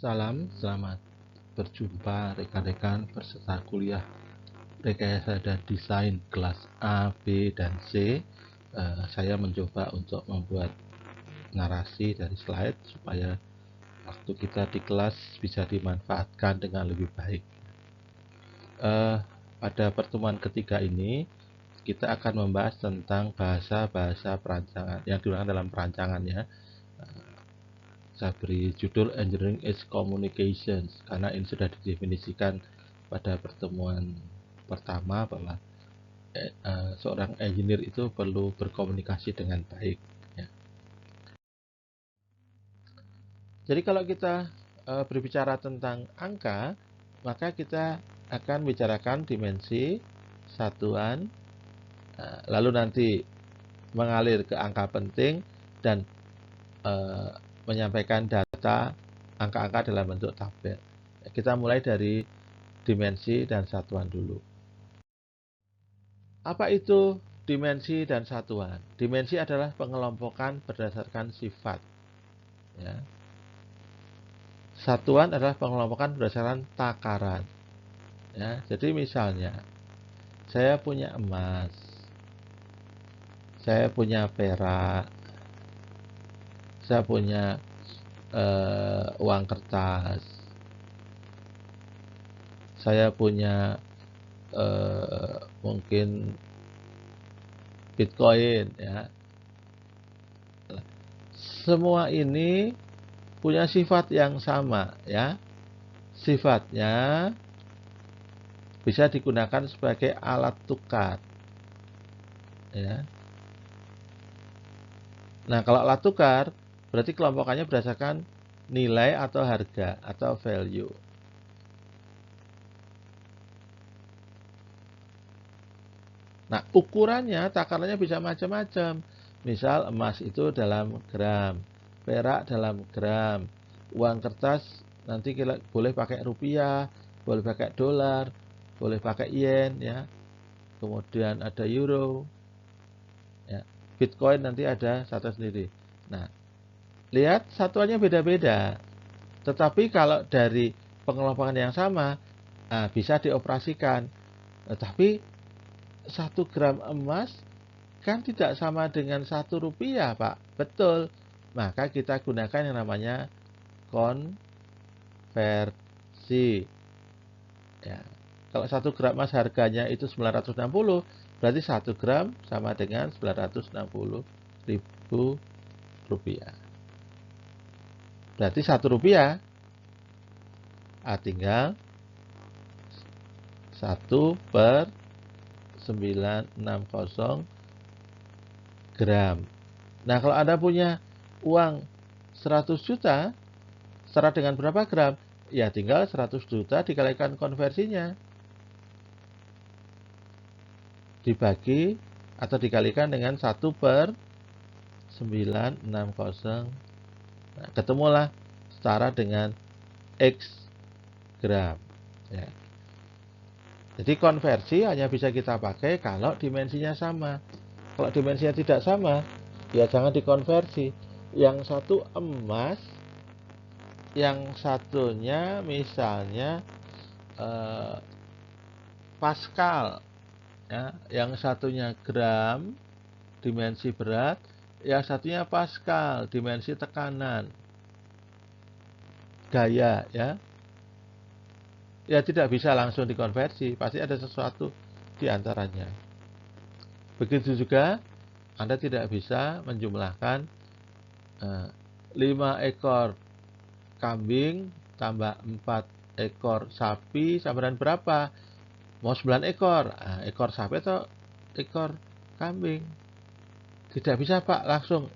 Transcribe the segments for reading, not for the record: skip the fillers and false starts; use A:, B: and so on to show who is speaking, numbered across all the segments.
A: Salam, selamat berjumpa rekan-rekan peserta kuliah rekayasa dan desain kelas A, B, dan C. Saya mencoba untuk membuat narasi dari slide supaya waktu kita di kelas bisa dimanfaatkan dengan lebih baik. Pada pertemuan ketiga ini, kita akan membahas tentang bahasa-bahasa perancangan yang digunakan dalam perancangannya. Saya beri judul Engineering is Communications karena ini sudah didefinisikan pada pertemuan pertama bahwa seorang engineer itu perlu berkomunikasi dengan baik, ya. Jadi kalau kita berbicara tentang angka, maka kita akan bicarakan dimensi, satuan, lalu nanti mengalir ke angka penting dan menyampaikan data angka-angka dalam bentuk tabel. Kita mulai dari dimensi dan satuan dulu. Apa itu dimensi dan satuan? Dimensi adalah pengelompokan berdasarkan sifat, ya. Satuan adalah pengelompokan berdasarkan takaran, ya. Jadi misalnya saya punya emas, saya punya perak, saya punya uang kertas, saya punya mungkin Bitcoin, ya. Semua ini punya sifat yang sama, ya. Sifatnya bisa digunakan sebagai alat tukar, ya. Nah, kalau alat tukar berarti kelompokannya berdasarkan nilai atau harga atau value. Nah, ukurannya, takarannya bisa macam-macam. Misal emas itu dalam gram, perak dalam gram, uang kertas nanti kita boleh pakai rupiah, boleh pakai dolar, boleh pakai yen, ya. Kemudian ada euro, ya. Bitcoin nanti ada satu sendiri. Nah, lihat satuannya beda-beda. Tetapi kalau dari pengelompokan yang sama, bisa dioperasikan. Tetapi 1 gram emas kan tidak sama dengan 1 rupiah, Pak. Betul. Maka kita gunakan yang namanya konversi, ya. Kalau 1 gram emas harganya itu 960, berarti 1 gram sama dengan 960.000 rupiah. Berarti 1 rupiah tinggal 1/960 gram. Nah, kalau Anda punya uang 100 juta, setara dengan berapa gram? Ya, tinggal 100 juta dikalikan konversinya. Dibagi atau dikalikan dengan 1/960. Nah, ketemulah setara dengan X gram, ya. Jadi konversi hanya bisa kita pakai kalau dimensinya sama. Kalau dimensinya tidak sama, ya jangan dikonversi. Yang satu emas, yang satunya misalnya Pascal, ya. Yang satunya gram, dimensi berat, yang satunya Pascal, dimensi tekanan, gaya, ya. Ya tidak bisa langsung dikonversi, pasti ada sesuatu di antaranya. Begitu juga Anda tidak bisa menjumlahkan 5 ekor kambing tambah 4 ekor sapi sama dengan berapa? Mau 9 ekor, ekor sapi atau ekor kambing? Tidak bisa, Pak, langsung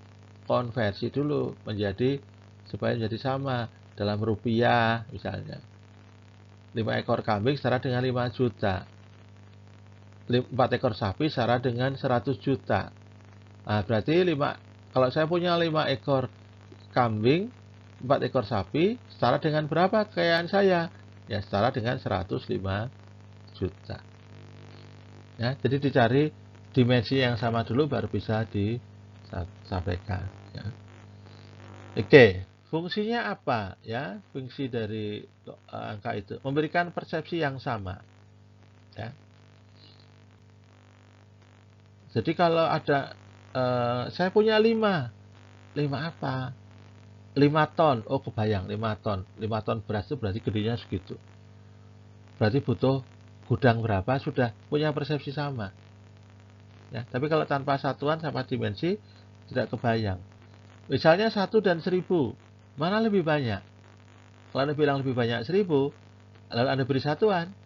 A: konversi dulu supaya menjadi sama dalam rupiah misalnya. 5 ekor kambing setara dengan 5 juta. 4 ekor sapi setara dengan 100 juta. Nah, berarti kalau saya punya 5 ekor kambing, 4 ekor sapi, setara dengan berapa kekayaan saya? Ya, setara dengan 105 juta. Ya, jadi dicari dimensi yang sama dulu baru bisa disampaikan, ya. Oke, Fungsinya apa ya? Fungsi dari angka itu memberikan persepsi yang sama ya. Jadi kalau ada saya punya 5 apa? 5 ton. Oh, kebayang 5 ton. 5 ton beras itu berarti gedenya segitu. Berarti butuh gudang berapa, sudah punya persepsi sama. Ya, tapi kalau tanpa satuan sama dimensi tidak kebayang. Misalnya 1 dan 1000, mana lebih banyak? Kalau Anda bilang lebih banyak 1000, lalu Anda beri satuan,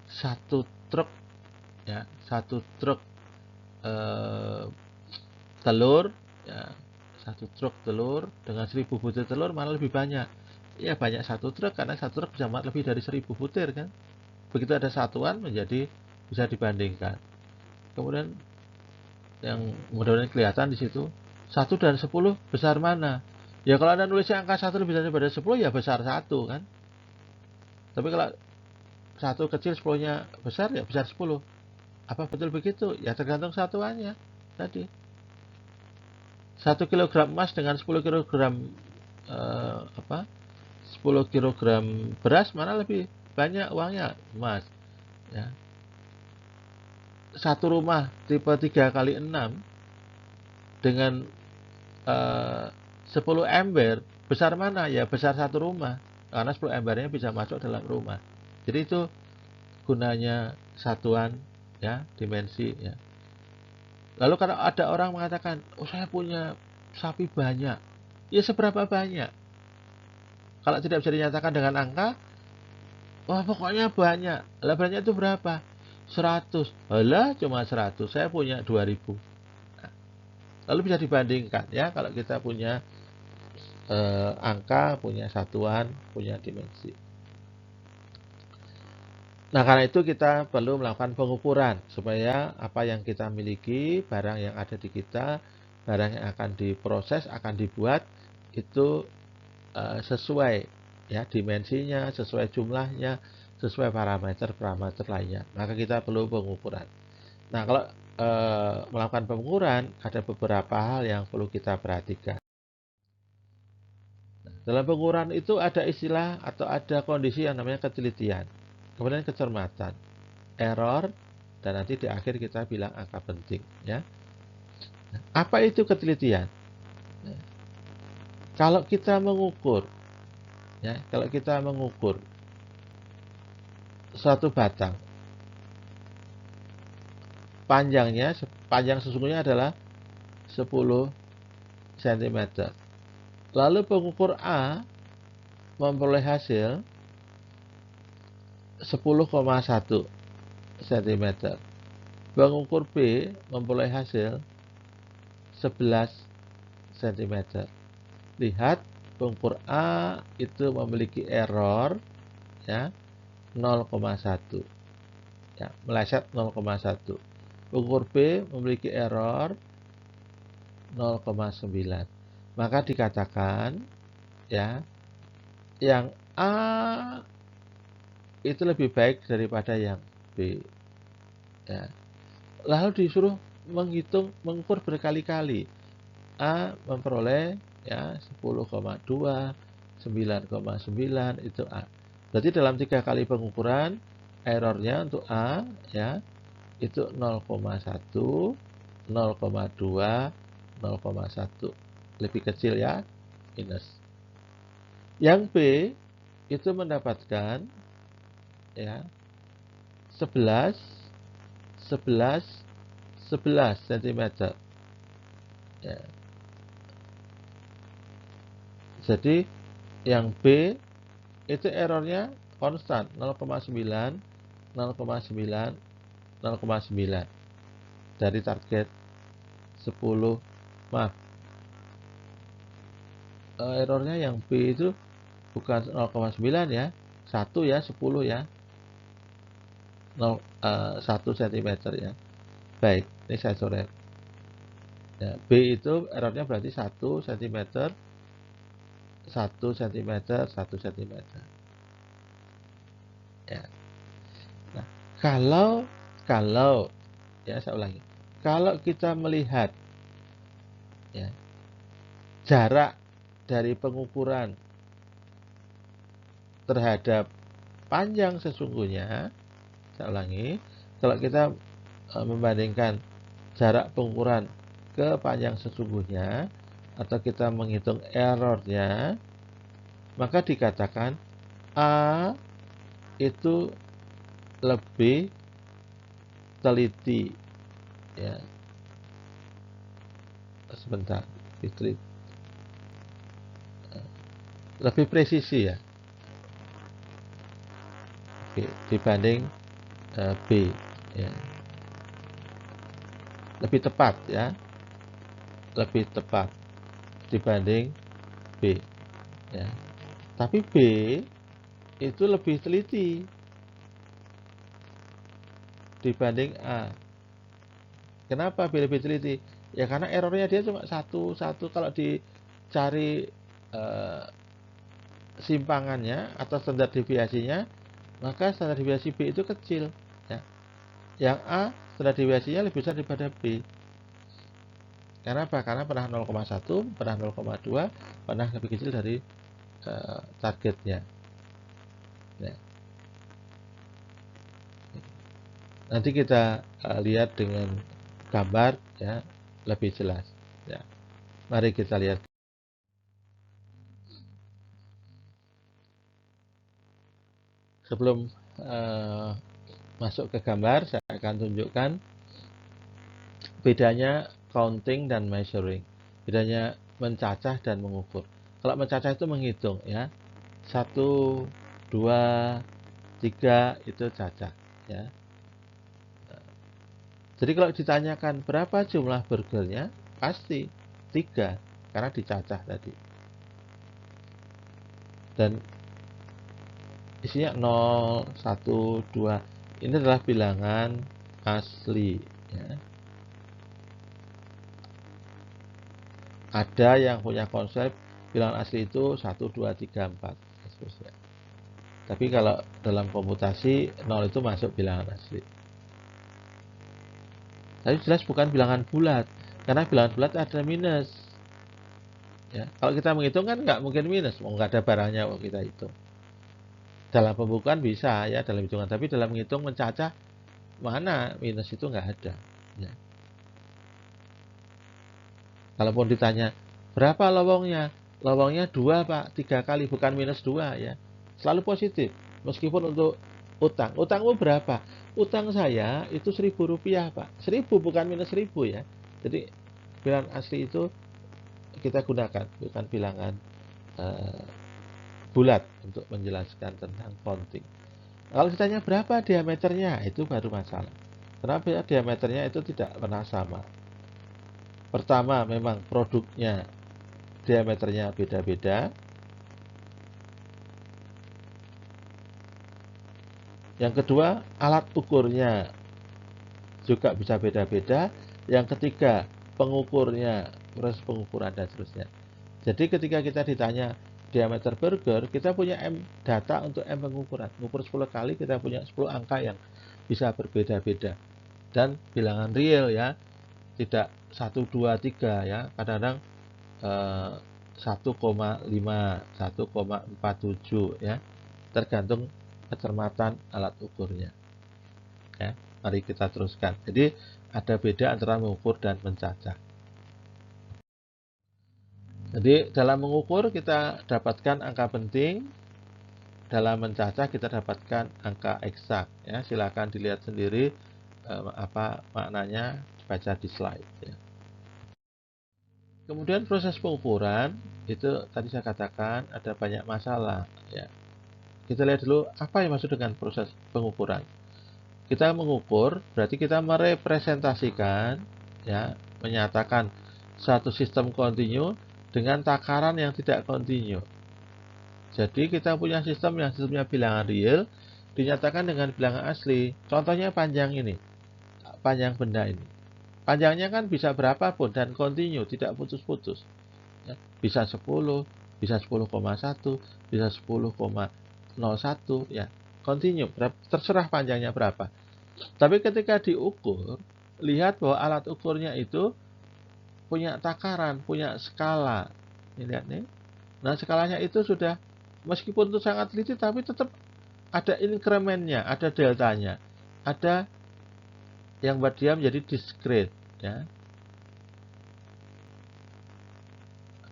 A: satu truk ya, satu truk telur ya, satu truk telur dengan 1000 butir telur mana lebih banyak? Ya banyak satu truk, karena satu truk bisa muat lebih dari 1000 butir kan. Begitu ada satuan menjadi bisa dibandingkan. Kemudian yang mudah-mudahan kelihatan di situ, 1 dan 10 besar mana? Ya kalau Anda nulisnya angka 1 lebih besar daripada 10 ya besar 1 kan. Tapi kalau 1 kecil 10-nya besar ya besar 10. Apa betul begitu? Ya tergantung satuannya tadi. 1 kilogram emas dengan 10 kilogram 10 kilogram beras mana lebih banyak uangnya? Emas ya. Satu rumah tipe 3x6 dengan 10 ember besar mana? Ya besar satu rumah, karena 10 embernya bisa masuk dalam rumah. Jadi itu gunanya satuan ya, dimensi ya. Lalu kalau ada orang mengatakan, oh saya punya sapi banyak, ya seberapa banyak? Kalau tidak bisa dinyatakan dengan angka, wah pokoknya banyak. Lah banyak itu berapa? 100. Alah cuma 100, saya punya 2000. Nah, lalu bisa dibandingkan ya, kalau kita punya angka, punya satuan, punya dimensi. Nah, karena itu kita perlu melakukan pengukuran supaya apa yang kita miliki, barang yang ada di kita, barang yang akan diproses, akan dibuat itu sesuai ya dimensinya, sesuai jumlahnya, sesuai parameter-parameter lainnya. Maka kita perlu pengukuran. Nah, kalau melakukan pengukuran ada beberapa hal yang perlu kita perhatikan. Dalam pengukuran itu ada istilah atau ada kondisi yang namanya ketelitian, kemudian kecermatan, error, dan nanti di akhir kita bilang angka penting. Ya, apa itu ketelitian? Kalau kita mengukur, ya, kalau kita mengukur suatu batang, panjang sesungguhnya adalah 10 cm. Lalu pengukur A memperoleh hasil 10,1 cm. Pengukur B memperoleh hasil 11 cm. Lihat, pengukur A itu memiliki error ya 0,1 ya, meleset 0,1. Pengukur B memiliki error 0,9. Maka dikatakan ya yang A itu lebih baik daripada yang B ya. Lalu disuruh mengukur berkali-kali. A memperoleh ya 10,2, 9,9 itu A. Berarti dalam 3 kali pengukuran errornya untuk A ya itu 0,1, 0,2, 0,1. Lebih kecil ya, minus. Yang B itu mendapatkan ya 11 11 11 cm ya. Jadi yang B itu errornya konstan 0,9 0,9 0,9 dari target 10. Maaf, errornya yang B itu bukan 0,9 ya, 1 ya, 10 ya, 1 cm ya. Baik, ini saya coret ya. B itu errornya berarti 1 cm, 1 cm, 1 cm ya. Nah, kalau ya saya ulangi, kalau kita melihat ya jarak dari pengukuran terhadap panjang sesungguhnya, saya ulangi, kalau kita membandingkan jarak pengukuran ke panjang sesungguhnya, atau kita menghitung errornya, maka dikatakan A itu lebih teliti, ya. Sebentar, lebih presisi ya, Oke, dibanding B, ya. Lebih tepat ya, lebih tepat dibanding B, ya. Tapi B itu lebih teliti dibanding A. Kenapa B lebih teliti? Ya karena errornya dia cuma satu. Kalau dicari simpangannya atau standar deviasinya, maka standar deviasi B itu kecil, ya. Yang A standar deviasinya lebih besar daripada B. Karena apa? Karena pernah 0,1, pernah 0,2, pernah lebih kecil dari targetnya, ya. Nanti kita lihat dengan gambar, ya, lebih jelas, ya. Mari kita lihat. Sebelum masuk ke gambar, saya akan tunjukkan bedanya counting dan measuring. Bedanya mencacah dan mengukur. Kalau mencacah itu menghitung, ya. 1, 2, 3 itu cacah, ya. Jadi kalau ditanyakan berapa jumlah burgernya, pasti 3 karena dicacah tadi. Dan isinya 0, 1, 2. Ini adalah bilangan asli, ya. Ada yang punya konsep bilangan asli itu 1, 2, 3, 4, seterusnya. Tapi kalau dalam komputasi 0 itu masuk bilangan asli. Tapi jelas bukan bilangan bulat, karena bilangan bulat ada minus, ya. Kalau kita menghitung kan nggak mungkin minus, nggak ada barangnya kalau kita hitung. Dalam pembukaan bisa, ya, dalam hitungan, tapi dalam menghitung mencacah mana minus itu nggak ada, ya. Kalaupun ditanya berapa lowongnya, lowongnya 2 Pak, 3 kali, bukan minus 2, ya. Selalu positif. Meskipun untuk utangmu berapa? Utang saya itu Rp1.000 Pak. 1.000 bukan minus 1.000, ya. Jadi bilangan asli itu kita gunakan, bukan bilangan bulat untuk menjelaskan tentang counting. Kalau ditanya berapa diameternya, itu baru masalah. Kenapa diameternya itu tidak pernah sama? Pertama, memang produknya diameternya beda-beda. Yang kedua, alat ukurnya juga bisa beda-beda. Yang ketiga, pengukurnya, proses pengukuran dan seterusnya. Jadi ketika kita ditanya diameter burger, kita punya M data untuk M pengukuran. Mengukur 10 kali, kita punya 10 angka yang bisa berbeda-beda. Dan bilangan real, ya, tidak 1, 2, 3, ya. Kadang-kadang 1,5, 1,47, ya. Tergantung kecermatan alat ukurnya, ya. Mari kita teruskan. Jadi ada beda antara mengukur dan mencacah. Jadi dalam mengukur kita dapatkan angka penting, dalam mencacah kita dapatkan angka eksak, ya. Silakan dilihat sendiri apa maknanya, baca di slide, ya. Kemudian proses pengukuran itu tadi saya katakan ada banyak masalah, ya. Kita lihat dulu apa yang maksud dengan proses pengukuran. Kita mengukur berarti kita merepresentasikan, ya, menyatakan satu sistem kontinu dengan takaran yang tidak kontinu. Jadi kita punya sistem yang sistemnya bilangan real dinyatakan dengan bilangan asli. Contohnya panjang ini, panjang benda ini. Panjangnya kan bisa berapapun dan kontinu, tidak putus-putus, ya. Bisa 10, bisa 10,1, bisa 10,01, ya. Kontinu, terserah panjangnya berapa. Tapi ketika diukur, lihat bahwa alat ukurnya itu punya takaran, punya skala. Ini lihat nih. Nah, skalanya itu sudah Meskipun itu sangat teliti, tapi tetap ada incrementnya, ada deltanya, ada yang buat dia menjadi discrete, ya.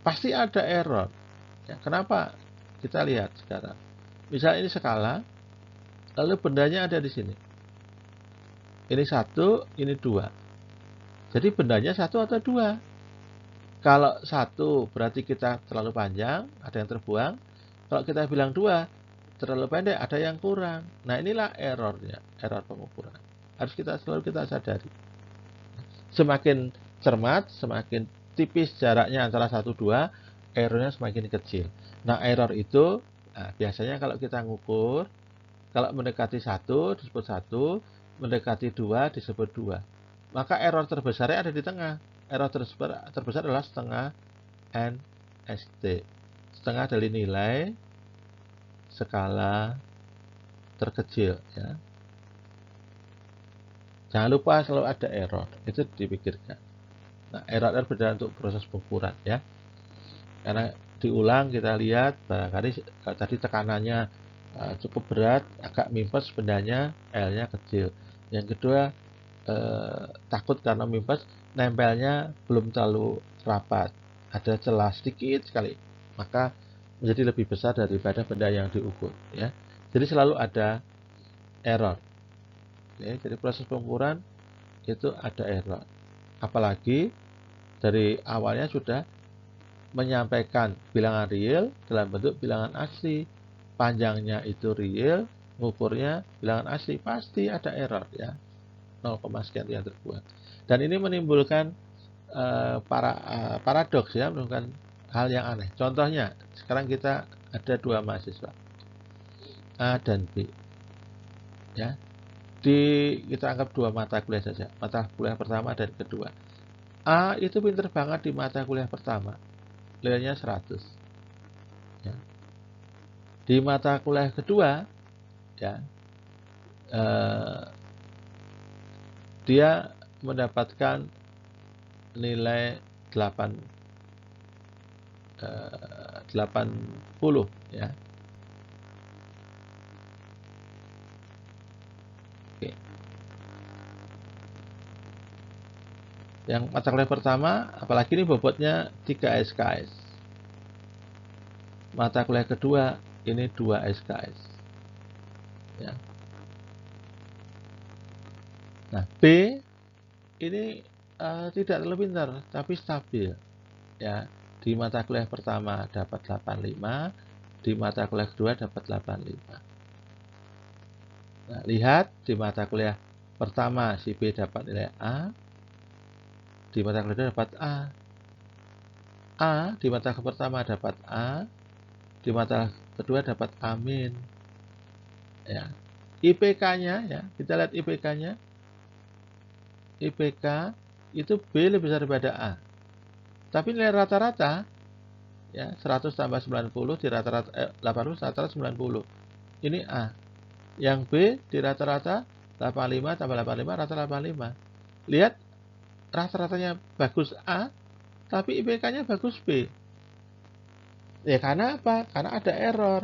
A: Pasti ada error. Ya, kenapa? Kita lihat sekarang. Misalnya ini skala, lalu bendanya ada di sini. Ini 1, ini 2. Jadi bendanya 1 atau 2. Kalau 1 berarti kita terlalu panjang, ada yang terbuang. Kalau kita bilang 2, terlalu pendek, ada yang kurang. Nah, inilah errornya, error pengukuran. Harus selalu kita sadari. Semakin cermat, semakin tipis jaraknya antara 1, 2, errornya semakin kecil. Nah, error itu biasanya kalau kita ngukur, kalau mendekati 1 disebut 1, mendekati 2 disebut 2. Maka error terbesarnya ada di tengah. Error terbesar adalah setengah NST. Setengah dari nilai skala terkecil, ya. Jangan lupa selalu ada error, itu dipikirkan. Nah, error berjalan untuk proses pengukuran, ya. Karena diulang kita lihat barangkali tadi tekanannya cukup berat, agak mimpes bendanya, L-nya kecil. Yang kedua, takut karena mimpes, nempelnya belum terlalu rapat, ada celah sedikit sekali, maka menjadi lebih besar daripada benda yang diukur, ya. Jadi selalu ada error. Oke, jadi proses pengukuran itu ada error. Apalagi dari awalnya sudah menyampaikan bilangan real dalam bentuk bilangan asli. Panjangnya itu real, ngukurnya bilangan asli, pasti ada error, ya. 0, sekian yang terbuang. Dan ini menimbulkan paradoks, ya, menimbulkan hal yang aneh. Contohnya, sekarang kita ada 2 mahasiswa, A dan B, ya. Kita anggap 2 mata kuliah saja, mata kuliah pertama dan kedua. A itu pinter banget di mata kuliah pertama, nilainya 100, ya. Di mata kuliah kedua, ya, dia mendapatkan nilai 80, ya. Oke. Yang mata kuliah pertama, apalagi ini bobotnya 3 SKS. Mata kuliah kedua ini 2 SKS, ya. Nah, B ini tidak terlalu pintar, tapi stabil, ya. Di mata kuliah pertama dapat 85, di mata kuliah kedua dapat 85. Nah, lihat di mata kuliah pertama si B dapat nilai A, di mata kuliah kedua dapat A. A di mata pertama dapat A, di mata kedua dapat A-, ya. IPK-nya, ya, kita lihat IPK-nya. IPK itu B lebih besar daripada A. Tapi nilai rata-rata, ya, 100 tambah 90 di rata-rata 80 rata-rata 90. Ini A. Yang B di rata-rata 85 tambah 85 rata-rata 85. Lihat rata-ratanya bagus A, tapi IPK-nya bagus B. Ya, karena apa? Karena ada error.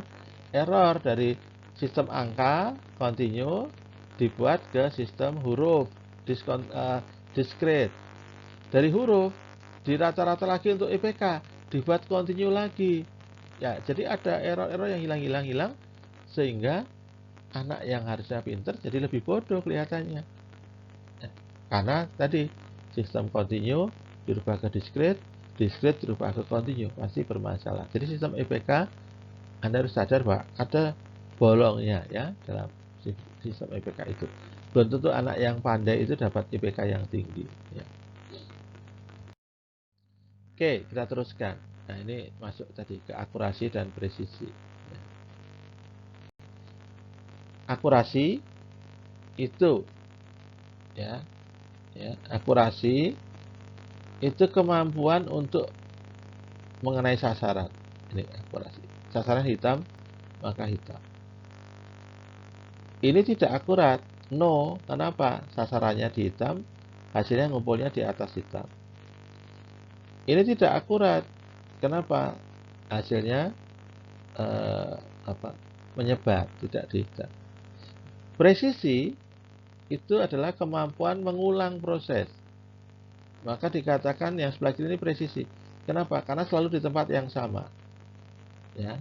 A: Error dari sistem angka continue dibuat ke sistem huruf discrete. Dari huruf di rata-rata lagi untuk IPK dibuat continue lagi. Ya, jadi ada error-error yang hilang sehingga anak yang harusnya pinter jadi lebih bodoh kelihatannya. Ya, karena tadi sistem continue dirubah ke discrete dirubah ke continue, pasti bermasalah. Jadi sistem IPK Anda harus sadar bahwa ada bolongnya, ya, dalam sistem IPK itu. Belum tentu anak yang pandai itu dapat IPK yang tinggi, ya. Oke, kita teruskan. Nah, ini masuk tadi ke akurasi dan presisi. Akurasi itu, ya, akurasi itu kemampuan untuk mengenai sasaran. Ini akurasi. Sasaran hitam, maka hitam. Ini tidak akurat. No, kenapa? Sasarannya di hitam, hasilnya ngumpulnya di atas hitam. Ini tidak akurat. Kenapa? Hasilnya eh, apa menyebar, tidak dihitung. Presisi itu adalah kemampuan mengulang proses. Maka dikatakan yang sebelah kiri ini presisi. Kenapa? Karena selalu di tempat yang sama. Ya,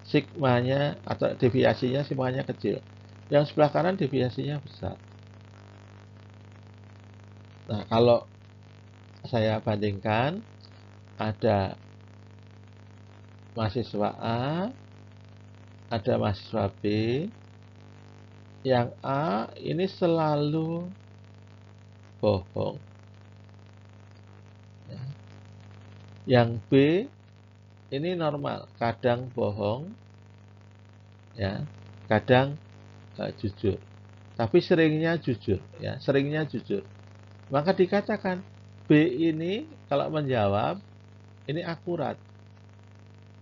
A: sigmanya atau deviasinya sigmanya kecil. Yang sebelah kanan deviasinya besar. Nah, kalau saya bandingkan, ada mahasiswa A, ada mahasiswa B. Yang A ini selalu bohong. Yang B ini normal, kadang bohong, ya, kadang jujur. Tapi seringnya jujur, ya, seringnya jujur. Maka dikatakan B ini kalau menjawab ini akurat.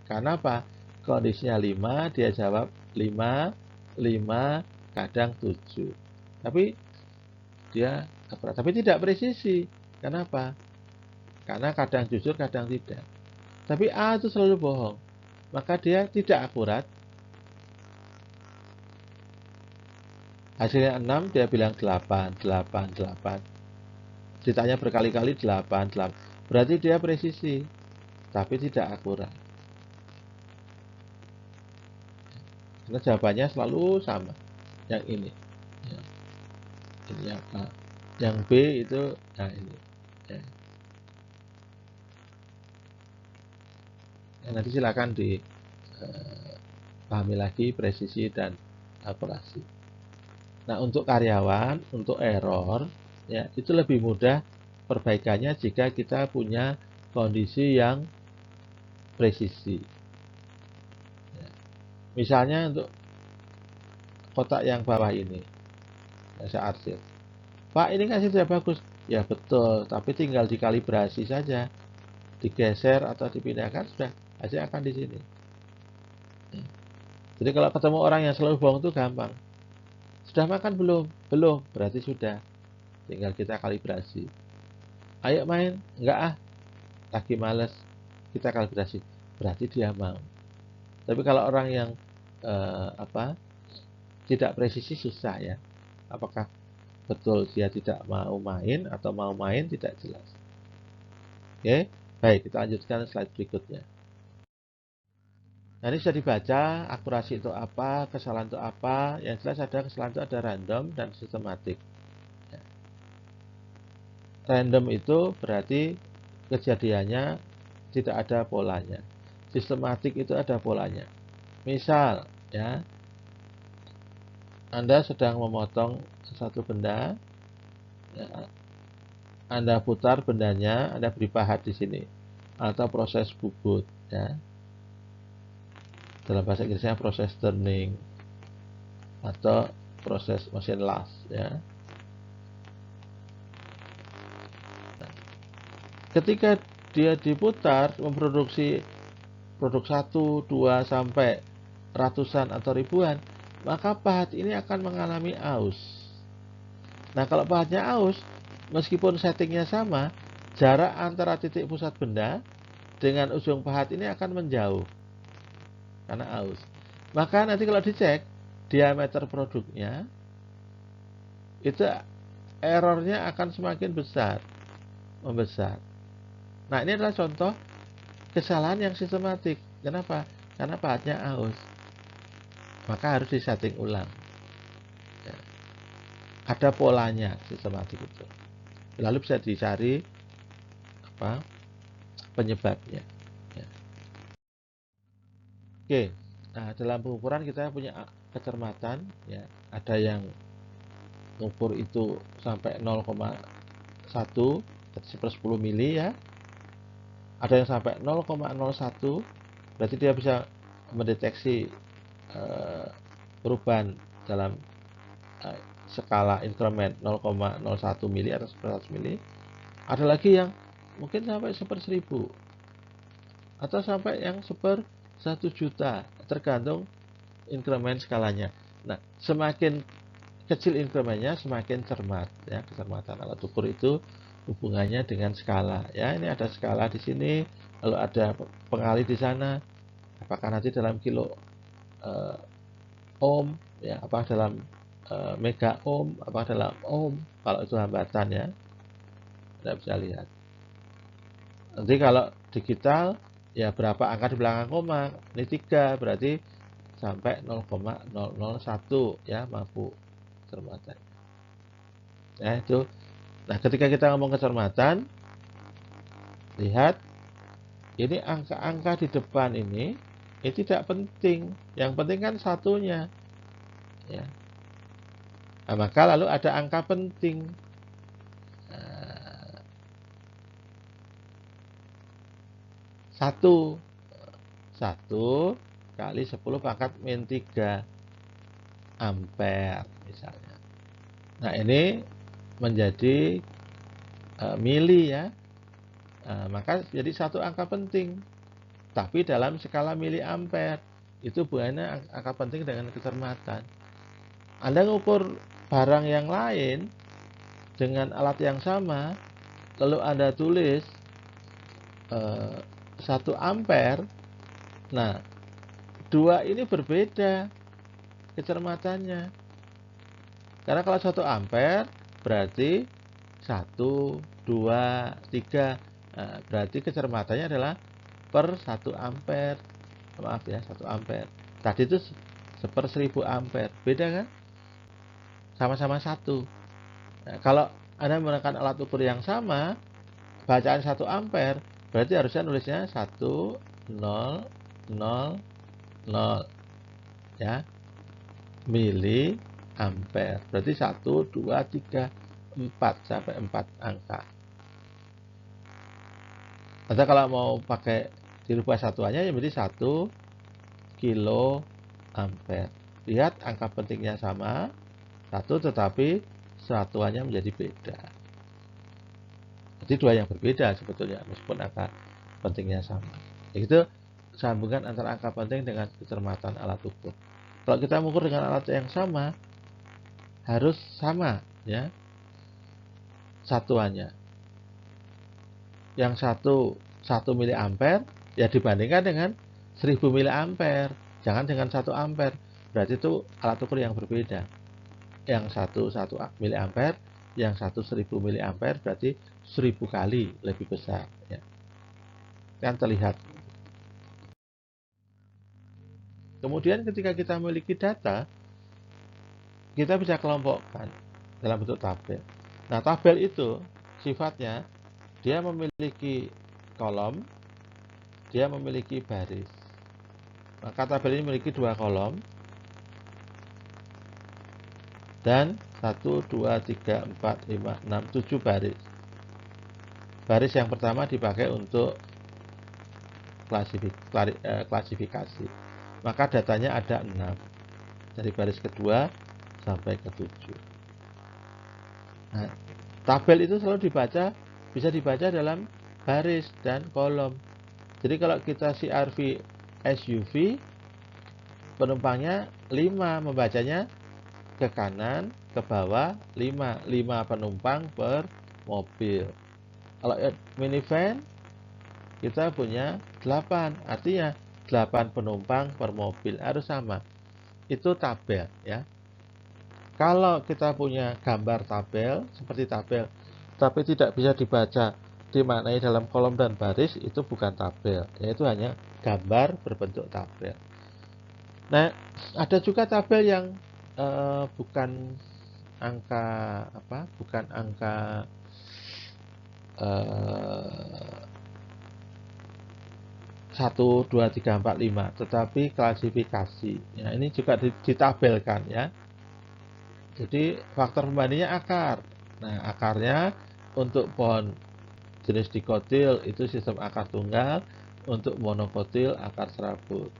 A: Karena apa? Kondisinya 5, dia jawab 5, 5, kadang 7. Tapi dia akurat, tapi tidak presisi. Kenapa? Karena kadang jujur, kadang tidak. Tapi A itu selalu bohong. Maka dia tidak akurat. Hasilnya 6, dia bilang 8, 8, 8. Ditanya berkali-kali 8, 8. Berarti dia presisi, tapi tidak akurat. Karena jawabannya selalu sama. Yang ini. Ya. Ini yang A. Yang B itu, nah ini. Ya. Ya, nanti silakan dipahami lagi presisi dan akurasi. Nah, untuk karyawan, untuk error, ya itu lebih mudah perbaikannya jika kita punya kondisi yang presisi. Ya. Misalnya untuk kotak yang bawah ini, saya arsip. Pak, ini kan sudah bagus. Ya betul, tapi tinggal dikalibrasi saja, digeser atau dipindahkan sudah hasil akan di sini. Jadi kalau ketemu orang yang selalu bohong itu gampang. Sudah makan belum? Belum, berarti sudah. Tinggal kita kalibrasi. Ayo main? Enggak ah, lagi males. Kita kalibrasi. Berarti dia mau. Tapi kalau orang yang tidak presisi susah ya. Apakah betul dia tidak mau main atau mau main tidak jelas. Oke, baik kita lanjutkan slide berikutnya. Nah, ini sudah dibaca akurasi itu apa, kesalahan itu apa. Yang jelas ada kesalahan itu ada random dan sistematik. Random itu berarti kejadiannya tidak ada polanya. Sistematik itu ada polanya. Misal, ya, Anda sedang memotong sesuatu benda, ya, Anda putar bendanya, Anda beri pahat di sini, atau proses bubut, ya. Dalam bahasa Inggrisnya proses turning atau proses mesin las, ya. Ketika dia diputar memproduksi produk 1, 2 sampai ratusan atau ribuan, maka pahat ini akan mengalami aus. Nah, kalau pahatnya aus, meskipun settingnya sama, jarak antara titik pusat benda dengan ujung pahat ini akan menjauh karena aus. Maka nanti kalau dicek diameter produknya, itu errornya akan semakin besar, membesar. Nah, ini adalah contoh kesalahan yang sistematik. Kenapa? Karena pahatnya aus. Maka harus disetting ulang. Ya. Ada polanya sistematik itu. Lalu bisa dicari apa penyebabnya. Ya. Oke, nah dalam pengukuran kita punya kecermatan. Ya. Ada yang mengukur itu sampai 0,1 per 10 mili ya. Ada yang sampai 0,01, berarti dia bisa mendeteksi perubahan dalam skala increment 0,01 mili atau 100 mili. Ada lagi yang mungkin sampai 1/1000 atau sampai yang 1/1.000.000, tergantung increment skalanya. Nah, semakin kecil incrementnya semakin cermat ya, kecermatan alat ukur itu hubungannya dengan skala ya. Ini ada skala di sini lalu ada pengalih di sana, apakah nanti dalam kilo ohm, ya, apakah dalam mega ohm, apakah dalam ohm, kalau itu hambatan ya, Anda bisa lihat. Nanti kalau digital, ya berapa angka di belakang koma, ini 3, berarti sampai 0,001 ya mampu kecermatan. Ya itu. Nah ketika kita ngomong kecermatan, lihat ini angka-angka di depan ini tidak penting. Yang penting kan satunya. Ya. Nah, maka lalu ada angka penting. Nah, 1 kali 10 pangkat min 3 ampere misalnya. Nah ini menjadi mili ya. Maka jadi satu angka penting. Tapi dalam skala miliampere. Itu hubungannya angka penting dengan kecermatan. Anda ngukur barang yang lain dengan alat yang sama, lalu Anda tulis 1 ampere. Nah, 2 ini berbeda kecermatannya. Karena kalau 1 ampere berarti 1, 2, 3. Nah, berarti kecermatannya adalah per 1 ampere. Maaf ya, 1 ampere. Tadi itu seper 1000 ampere. Beda kan? Sama-sama 1. Nah, kalau Anda menggunakan alat ukur yang sama, bacaan 1 ampere, berarti harusnya nulisnya 1, 0, 0, 0. Ya. Mili ampere. Berarti 1, 2, 3, 4 sampai 4 angka. Atau kalau mau pakai dirubah satuannya ya berarti 1 kilo ampere. Lihat angka pentingnya sama, 1 tetapi satuannya menjadi beda. Jadi 2 yang berbeda sebetulnya meskipun angka pentingnya sama. Itu sambungan antara angka penting dengan kecermatan alat ukur. Kalau kita mengukur dengan alat yang sama, harus sama ya satuannya. Yang 1 miliampere ya dibandingkan dengan 1000 miliampere, jangan dengan 1 ampere. Berarti itu alat ukur yang berbeda. Yang 1 miliampere, yang 1000 miliampere berarti 1000 kali lebih besar ya. Kan terlihat. Kemudian ketika kita memiliki data, kita bisa kelompokkan dalam bentuk tabel. Nah, tabel itu sifatnya dia memiliki kolom, dia memiliki baris. Maka tabel ini memiliki 2 kolom dan 1, 2, 3, 4, 5, 6, 7 baris. Baris yang pertama dipakai untuk klasifikasi. Maka datanya ada 6. Dari baris kedua sampai ke 7. Nah, tabel itu selalu bisa dibaca dalam baris dan kolom. Jadi kalau kita CRV SUV, penumpangnya 5, membacanya ke kanan, ke bawah 5 penumpang per mobil. Kalau minivan kita punya 8, artinya 8 penumpang per mobil harus sama. Itu tabel ya. Kalau kita punya gambar tabel seperti tabel tapi tidak bisa dibaca dimaknai dalam kolom dan baris, itu bukan tabel, yaitu hanya gambar berbentuk tabel. Nah, ada juga tabel yang bukan angka bukan angka 1, 2, 3, 4, 5, tetapi klasifikasi. Ya, ini juga ditabelkan ya. Jadi faktor pembandingnya akar. Nah, akarnya untuk pohon jenis dikotil itu sistem akar tunggal, untuk monokotil akar serabut.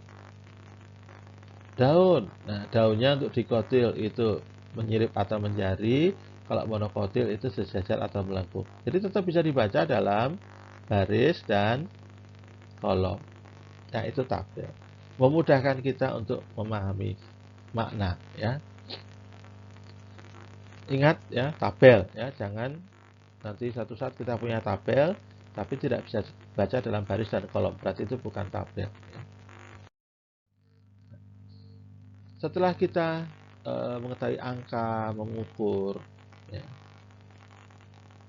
A: Daun. Nah, daunnya untuk dikotil itu menyirip atau menjari, kalau monokotil itu sejajar atau melengkung. Jadi tetap bisa dibaca dalam baris dan kolom. Nah, itu tabel. Memudahkan kita untuk memahami makna ya. Ingat ya, tabel ya, jangan nanti satu saat kita punya tabel tapi tidak bisa baca dalam baris dan kolom, berarti itu bukan tabel. Setelah kita mengetahui angka, mengukur, ya,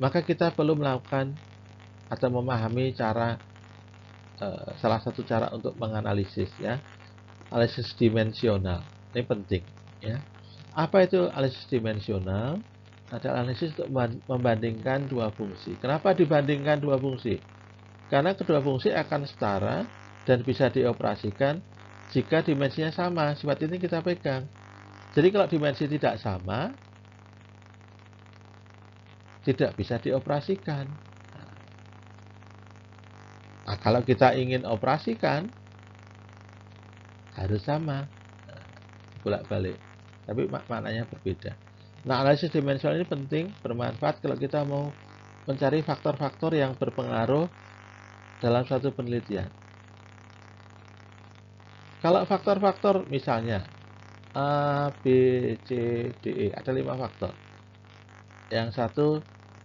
A: maka kita perlu melakukan atau memahami cara salah satu cara untuk menganalisis, ya, analisis dimensional. Ini penting, ya. Apa itu analisis dimensional? Adalah analisis untuk membandingkan dua fungsi. Kenapa dibandingkan dua fungsi? Karena kedua fungsi akan setara dan bisa dioperasikan jika dimensinya sama. Sifat ini kita pegang. Jadi kalau dimensi tidak sama, tidak bisa dioperasikan. Nah, kalau kita ingin operasikan, harus sama. Bolak-balik. Tapi maknanya berbeda. Nah, analisis dimensional ini penting, bermanfaat kalau kita mau mencari faktor-faktor yang berpengaruh dalam suatu penelitian. Kalau faktor-faktor misalnya A, B, C, D, E, ada 5 faktor. Yang satu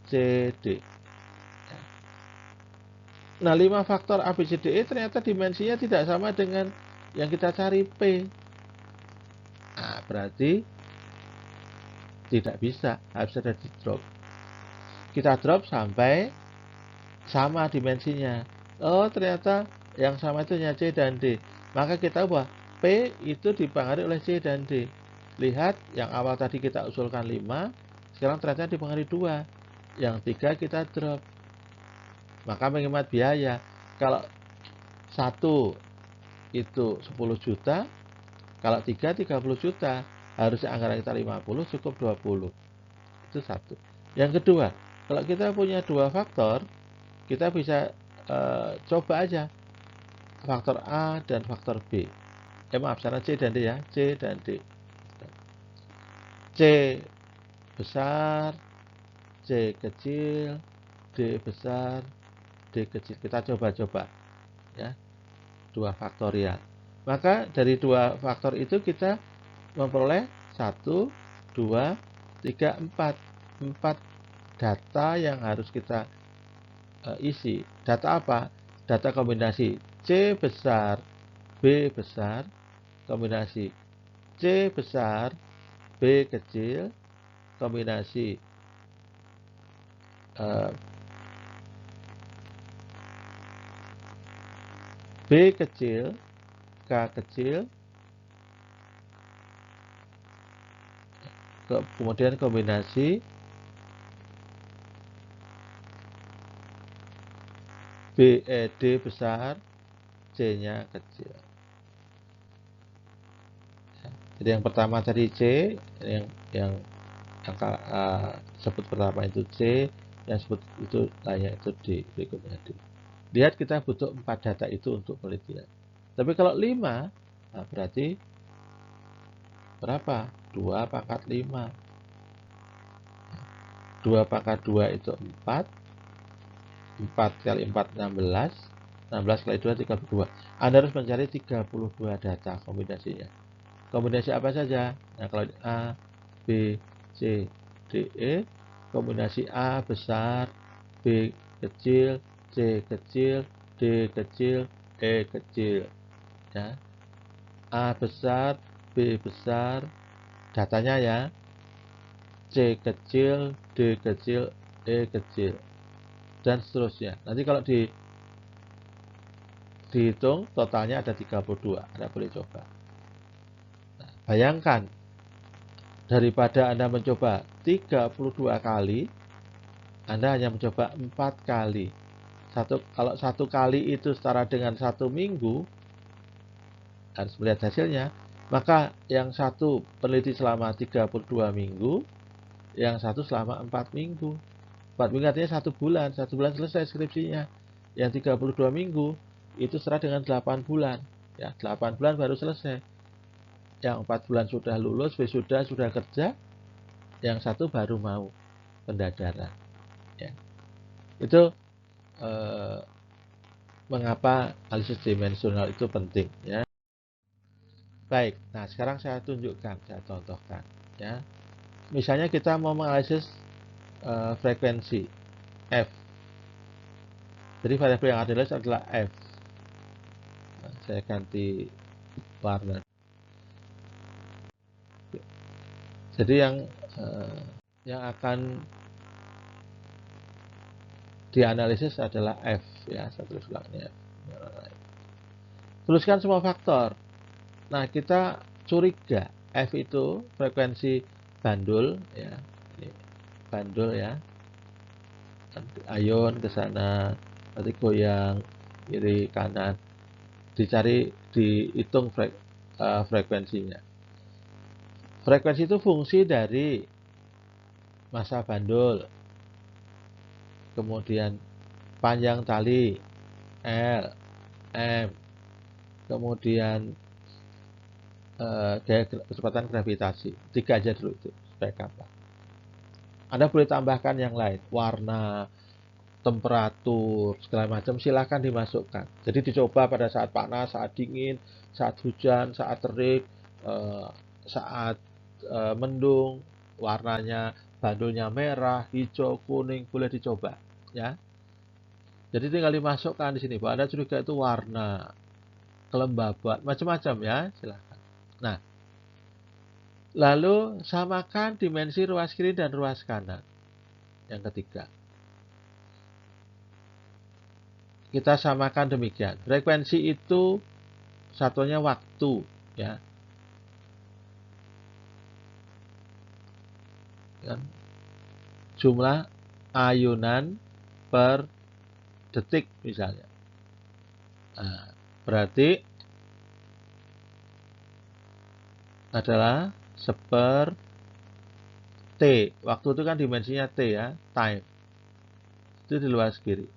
A: C, D. Nah, 5 faktor A, B, C, D, E ternyata dimensinya tidak sama dengan yang kita cari P. Nah, berarti tidak bisa, harus ada di drop. Kita drop sampai sama dimensinya. Oh, ternyata yang sama itu hanya C dan D. Maka kita bahwa P itu dipengaruhi oleh C dan D. Lihat, yang awal tadi kita usulkan 5, sekarang ternyata dipengaruhi 2. Yang 3 kita drop. Maka menghemat biaya. Kalau 1 itu 10 juta, kalau 3 30 juta. Harusnya anggaran kita 50, cukup 20. Itu satu. Yang kedua, kalau kita punya 2 faktor, kita bisa coba aja faktor A dan faktor B. Maaf, sana C dan D, ya. C dan D. C besar, C kecil, D besar, D kecil. Kita coba-coba, ya, 2 faktorial. Maka dari 2 faktor itu kita memperoleh 1, 2, 3, 4. 4 data yang harus kita isi. Data apa? Data kombinasi C besar, B besar, kombinasi C besar, B kecil, kombinasi B kecil, K kecil, kemudian kombinasi D besar, C-nya kecil. Jadi yang pertama tadi C, yang angka sebut pertama itu C, yang sebut itu lainnya itu D, berikutnya D. Lihat, kita butuh 4 data itu untuk penelitian. Tapi kalau 5, nah berarti berapa? 2 pangkat 5. 2 pangkat 2 itu 4. 4 kali 4, 16. 16 kali 2, 32. Anda harus mencari 32 data kombinasinya. Kombinasi apa saja? Nah, kalau A, B, C, D, E, kombinasi A besar, B kecil, C kecil, D kecil, E kecil. Ya. A besar, B besar, datanya ya, C kecil, D kecil, E kecil, dan seterusnya. Nanti kalau dihitung totalnya ada 32. Anda boleh coba. Nah, bayangkan, daripada Anda mencoba 32 kali, Anda hanya mencoba 4 kali. Kalau 1 kali itu setara dengan 1 minggu, harus melihat hasilnya, maka yang satu peneliti selama 32 minggu, yang satu selama 4 minggu. 4 minggu artinya 1 bulan. 1 bulan selesai skripsinya. Yang 32 minggu itu setara dengan 8 bulan. Ya, 8 bulan baru selesai. Yang 4 bulan sudah lulus, sudah kerja. Yang satu baru mau pendadaran. Ya. Itu mengapa analisis dimensional itu penting, ya. Baik, nah sekarang saya tunjukkan, saya contohkan, ya. Misalnya kita mau menganalisis frekuensi F. Jadi variabel yang akan ditulis adalah F. Nah, saya ganti warna. Jadi yang akan dianalisis adalah F ya, saya tulis ulangnya F. Tuliskan semua faktor. Nah, kita curiga F itu frekuensi bandul ya. Ini bandul ya. Ion ke sana, nanti goyang kiri kanan. Dicari, dihitung frekuensinya. Frekuensi itu fungsi dari massa bandul, kemudian panjang tali L, M, kemudian gaya kecepatan gravitasi. 3 aja dulu itu supaya gampang. Anda boleh tambahkan yang lain, warna, temperatur, segala macam, silahkan dimasukkan. Jadi dicoba pada saat panas, saat dingin, saat hujan, saat terik, saat mendung, warnanya bandulnya merah, hijau, kuning, boleh dicoba ya. Jadi tinggal dimasukkan di sini bahwa Anda curiga itu warna, kelembaban, macam-macam ya, silahkan. Nah, lalu samakan dimensi ruas kiri dan ruas kanan. Yang ketiga, kita samakan demikian. Frekuensi itu satunya waktu ya. Jumlah ayunan per detik misalnya. Nah, berarti adalah seper T. Waktu itu kan dimensinya T ya, time. Itu di ruas kiri.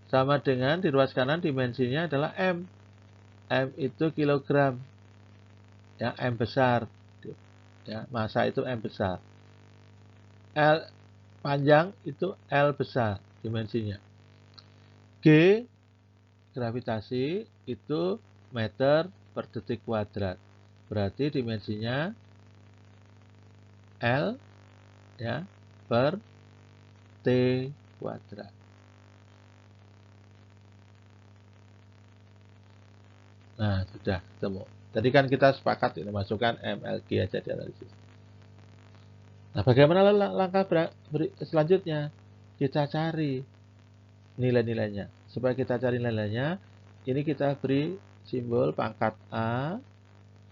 A: Sama dengan di ruas kanan dimensinya adalah M. M itu kilogram. Ya, M besar. Ya, massa itu M besar. L panjang itu L besar dimensinya. G gravitasi itu meter per detik kuadrat. Berarti dimensinya L ya per T kuadrat. Nah, sudah ketemu. Tadi kan kita sepakat ini masukkan MLG aja di analisis. Nah, bagaimana langkah selanjutnya? Kita cari nilai-nilainya. Supaya kita cari nilainya, ini kita beri simbol pangkat A,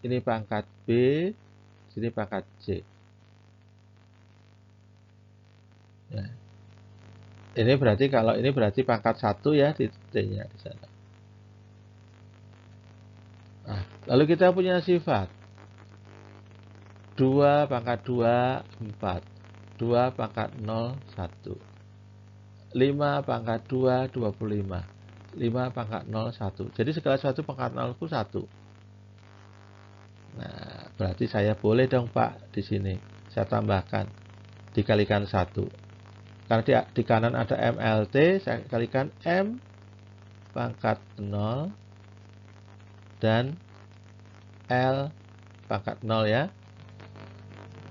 A: ini pangkat B, sini pangkat C. Ya. Ini berarti kalau ini berarti pangkat 1 ya di T-nya di sana. Nah, lalu kita punya sifat 2 pangkat 2, 4. 2 pangkat 0, 1. 5 pangkat 2, 25. 5 pangkat 0, 1. Jadi segala sesuatu pangkat 0 itu 1. Nah, berarti saya boleh dong Pak di sini. Saya tambahkan. Dikalikan 1. Karena di kanan ada MLT, saya kalikan M pangkat 0 dan L pangkat 0 ya.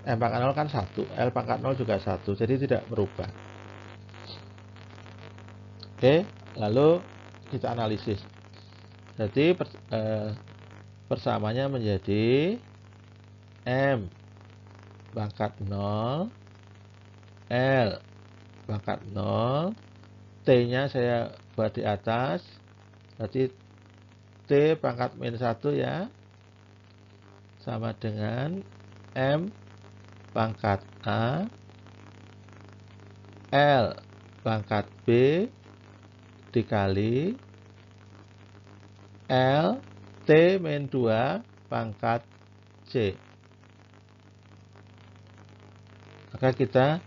A: M pangkat 0 kan 1, L pangkat 0 juga 1, jadi tidak berubah. Oke, lalu kita analisis. Jadi persamanya menjadi M pangkat 0, L pangkat 0, T-nya saya buat di atas, berarti T pangkat min 1 ya, sama dengan M pangkat A, L pangkat B dikali L T min 2 pangkat C. Maka kita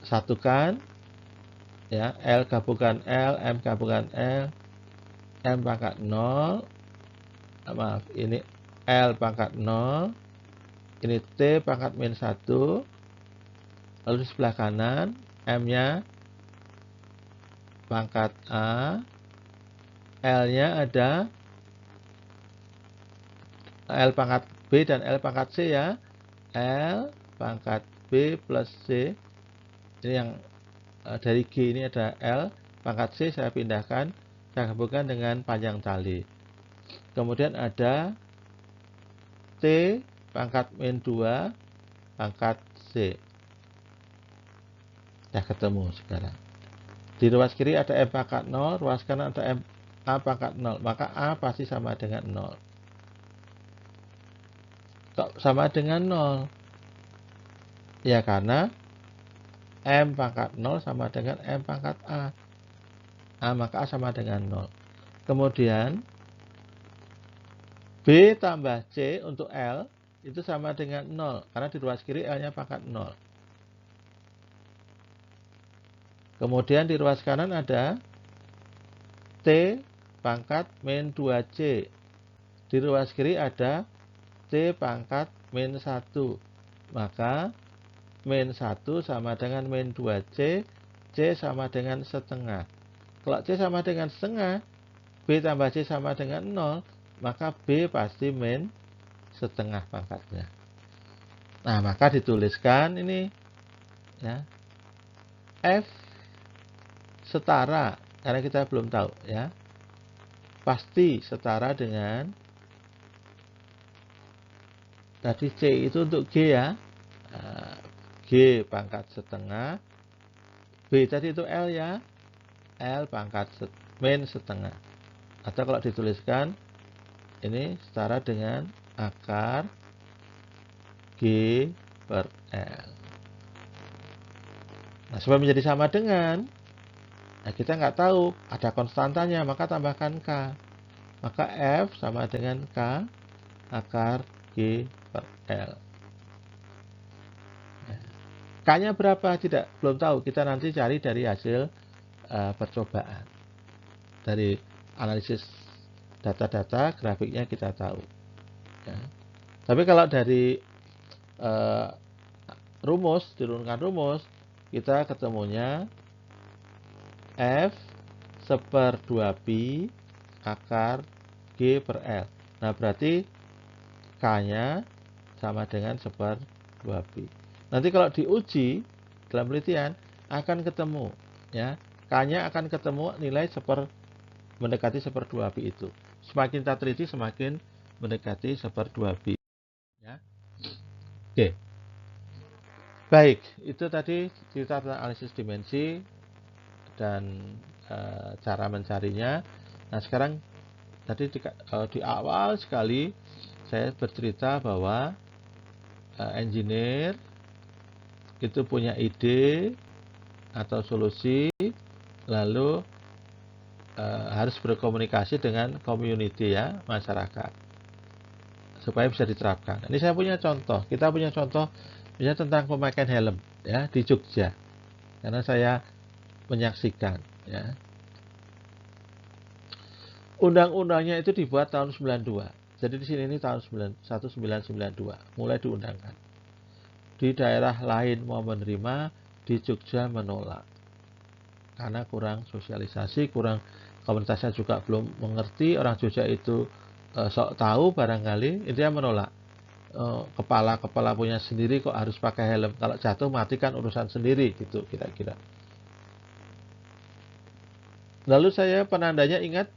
A: satukan ya, L gabungan L, M gabungan L, M pangkat 0, maaf, ini L pangkat 0, ini T pangkat min 1, lalu di sebelah kanan M-nya pangkat A, L-nya ada L pangkat B dan L pangkat C ya. L pangkat B plus C. Ini yang dari G ini ada L, pangkat C saya pindahkan, saya gabungkan dengan panjang tali. Kemudian ada T pangkat min 2 pangkat C. Sudah ketemu sekarang. Di ruas kiri ada M pangkat 0, ruas kanan ada A pangkat 0. Maka A pasti sama dengan 0. Kok sama dengan 0? Ya karena M pangkat 0 sama dengan M pangkat A. Maka A sama dengan 0. Kemudian B tambah C untuk L itu sama dengan 0. Karena di ruas kiri L-nya pangkat 0. Kemudian di ruas kanan ada T pangkat min 2C. Di ruas kiri ada T pangkat min 1. Maka min 1 sama dengan min 2C, C sama dengan setengah. Kalau C sama dengan setengah, B tambah C sama dengan 0, maka B pasti min setengah pangkatnya. Nah, maka dituliskan ini ya. F setara, karena kita belum tahu ya. Pasti setara dengan tadi C itu untuk G ya. G pangkat setengah, B tadi itu L ya, L pangkat min setengah. Atau kalau dituliskan ini setara dengan akar G per L. Nah, supaya menjadi sama dengan, nah kita nggak tahu, ada konstantanya, maka tambahkan K. Maka F sama dengan K akar G per L. K-nya berapa? Belum tahu. Kita nanti cari dari hasil percobaan. Dari analisis data-data, grafiknya kita tahu. Ya. Tapi kalau dari rumus, diturunkan rumus, kita ketemunya F seper 2pi akar G per L. Nah, berarti K-nya sama dengan seper 2pi. Nanti kalau diuji dalam penelitian akan ketemu ya. K-nya akan ketemu nilai mendekati seper 2pi itu. Semakin kita teliti semakin mendekati seper 2pi ya. Oke. Baik, itu tadi cerita tentang analisis dimensi dan cara mencarinya. Nah, sekarang tadi di awal sekali saya bercerita bahwa engineer itu punya ide atau solusi, lalu harus berkomunikasi dengan community ya, masyarakat, supaya bisa diterapkan. Ini saya punya contoh, kita punya contoh misalnya tentang pemakaian helm ya di Jogja, karena saya menyaksikan ya. Undang-undangnya itu dibuat tahun 92. Jadi di sini ini tahun 1992 mulai diundangkan. Di daerah lain mau menerima, di Jogja menolak. Karena kurang sosialisasi, kurang komunitasnya juga belum mengerti. Orang Jogja itu sok tahu barangkali, itu yang menolak. Kepala punya sendiri kok harus pakai helm. Kalau jatuh mati kan urusan sendiri gitu kira-kira. Lalu saya penandanya ingat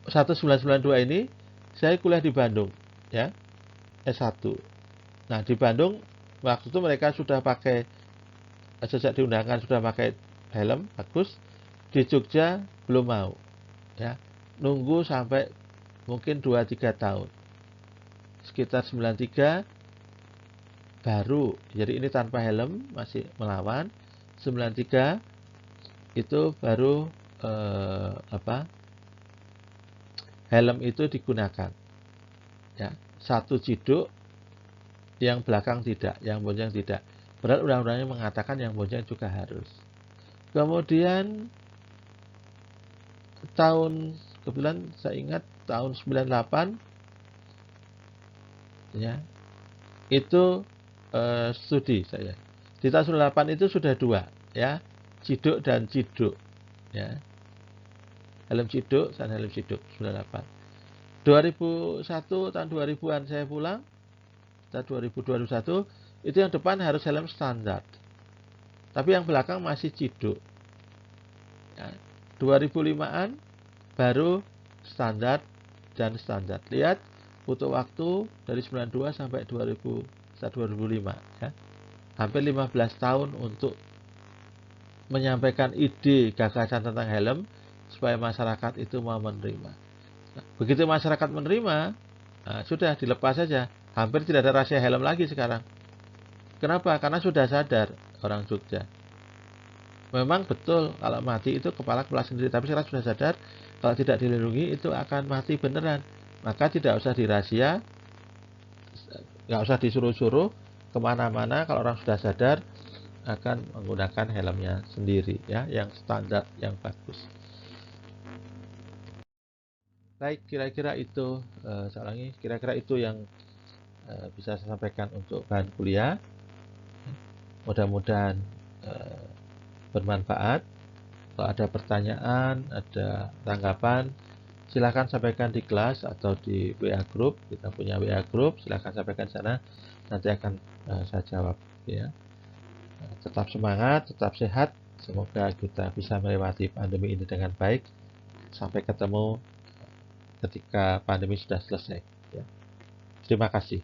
A: 1992 ini saya kuliah di Bandung ya, S1. Nah, di Bandung waktu itu mereka sudah pakai, sejak diundangkan sudah pakai helm bagus. Di Jogja belum mau ya. Nunggu sampai mungkin 2-3 tahun. Sekitar 93 baru. Jadi ini tanpa helm masih melawan. 93 itu baru helm itu digunakan ya, satu ciduk, yang belakang tidak, yang bonceng tidak. Padahal undang-undangnya mengatakan yang bonceng juga harus. Kemudian kebetulan saya ingat tahun 98 ya, itu studi saya. Di tahun 98 itu sudah dua ya, ciduk dan ciduk ya. Helm ciduk dan helm ciduk 98. 2001 tahun 2000-an saya pulang. 2000 2001 itu yang depan harus helm standar. Tapi yang belakang masih ciduk. Ya, 2005-an baru standar dan standar. Lihat butuh waktu dari 92 sampai 2005 ya. Hampir 15 tahun untuk menyampaikan ide gagasan tentang helm supaya masyarakat itu mau menerima. Nah, begitu masyarakat menerima, nah, sudah dilepas saja. Hampir tidak ada rahasia helm lagi sekarang. Kenapa? Karena sudah sadar orang Jogja. Memang betul kalau mati itu kepala sendiri, tapi sekarang sudah sadar kalau tidak dilindungi itu akan mati beneran. Maka tidak usah dirahasia, nggak usah disuruh-suruh kemana-mana. Kalau orang sudah sadar akan menggunakan helmnya sendiri ya, yang standar, yang bagus. Baik, kira-kira itu kira-kira itu yang bisa saya sampaikan untuk bahan kuliah. Mudah-mudahan bermanfaat. Kalau ada pertanyaan, ada tanggapan, silahkan sampaikan di kelas atau di WA Group. Kita punya WA Group, silahkan sampaikan di sana. Nanti akan saya jawab. Ya. Tetap semangat, tetap sehat. Semoga kita bisa melewati pandemi ini dengan baik. Sampai ketemu ketika pandemi sudah selesai. Ya. Terima kasih.